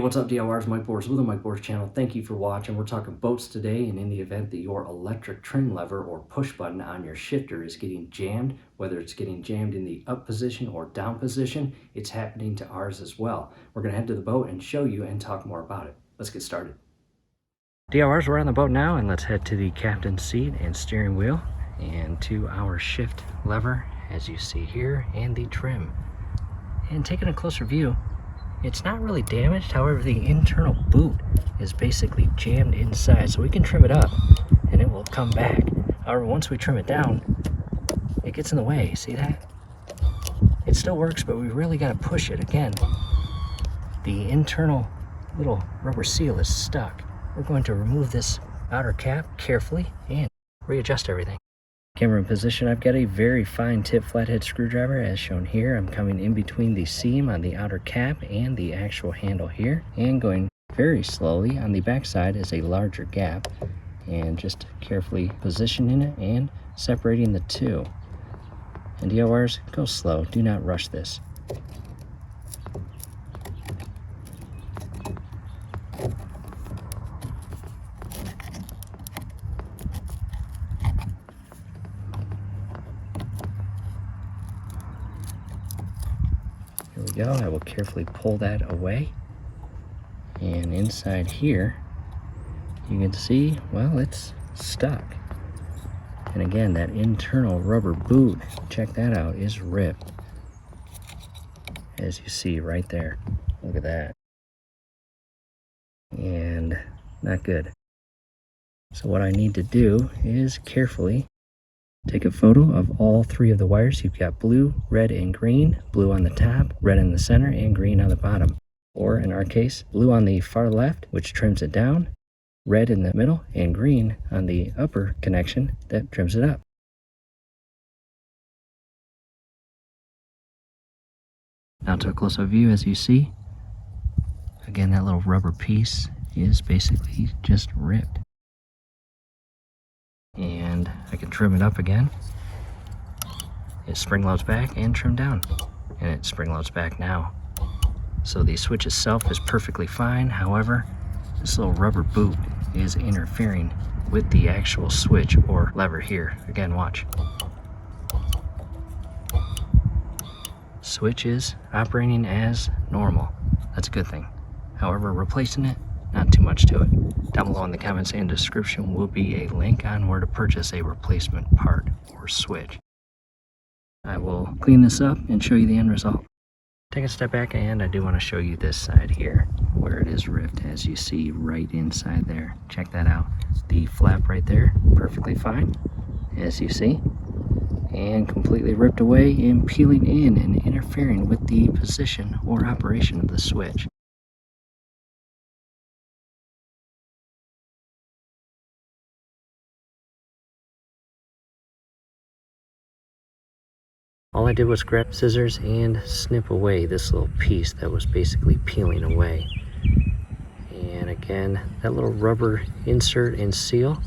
what's up, DIYers? Mike Boris with the Mike Boris channel. Thank you for watching. We're talking boats today, and in the event that your electric trim lever or push button on your shifter is getting jammed, whether it's getting jammed in the up position or down position, it's happening to ours as well. We're going to head to the boat and show you and talk more about it. Let's get started. DIYers, we're on the boat now, and let's head to the captain's seat and steering wheel and to our shift lever, as you see here, and the trim. And taking a closer view, it's not really damaged. However, the internal boot is basically jammed inside, so we can trim it up and it will come back. However, once we trim it down, it gets in the way. See that? It still works, but we really got to push it. Again, the internal little rubber seal is stuck. We're going to remove this outer cap carefully and readjust everything. Camera in position, I've got a very fine tip flathead screwdriver as shown here. I'm coming in between the seam on the outer cap and the actual handle here, and going very slowly. On the back side is a larger gap, and just carefully positioning it and separating the two. And DIYers, go slow, do not rush this. Here we go. I will carefully pull that away, and inside here you can see, well, it's stuck. And again, that internal rubber boot, check that out, is ripped, as you see right there. Look at that. And not good. So what I need to do is carefully take a photo of all three of the wires. You've got blue, red, and green. Blue on the top, red in the center, and green on the bottom. Or in our case, blue on the far left, which trims it down, red in the middle, and green on the upper connection that trims it up. Now to a close-up view, as you see, again, that little rubber piece is basically just ripped. And I can trim it up again. It spring loads back and trim down, and it spring loads back now. So the switch itself is perfectly fine. However, this little rubber boot is interfering with the actual switch or lever here. Again, watch. Switch is operating as normal. That's a good thing. However, replacing it, not too much to it. Down below in the comments and description will be a link on where to purchase a replacement part or switch. I will clean this up and show you the end result. Take a step back, and I do want to show you this side here where it is ripped, as you see right inside there. Check that out. The flap right there, perfectly fine, as you see, and completely ripped away and peeling in and interfering with the position or operation of the switch. All I did was grab scissors and snip away this little piece that was basically peeling away. And again, that little rubber insert and seal,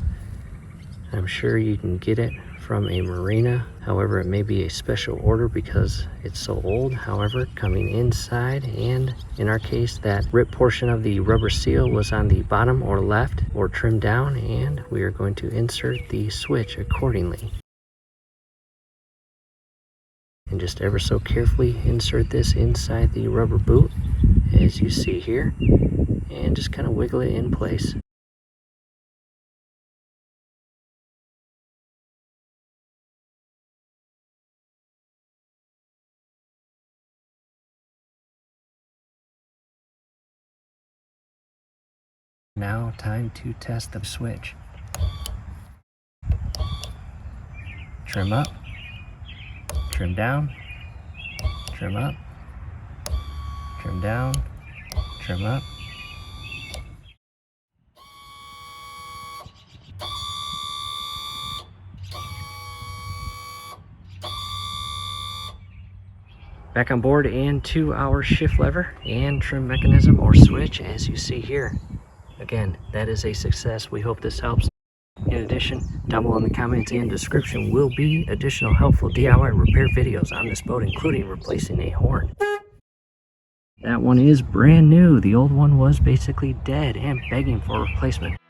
I'm sure you can get it from a marina. However, it may be a special order because it's so old. However, coming inside, and in our case, that ripped portion of the rubber seal was on the bottom or left or trimmed down, and we are going to insert the switch accordingly. And just ever so carefully insert this inside the rubber boot, as you see here, and just kind of wiggle it in place. Now time to test the switch. Trim up, trim down, trim up, trim down, trim up. Back on board and to our shift lever and trim mechanism or switch, as you see here. Again, that is a success. We hope this helps. In addition, down below in the comments and description will be additional helpful DIY repair videos on this boat, including replacing a horn. That one is brand new. The old one was basically dead and begging for replacement.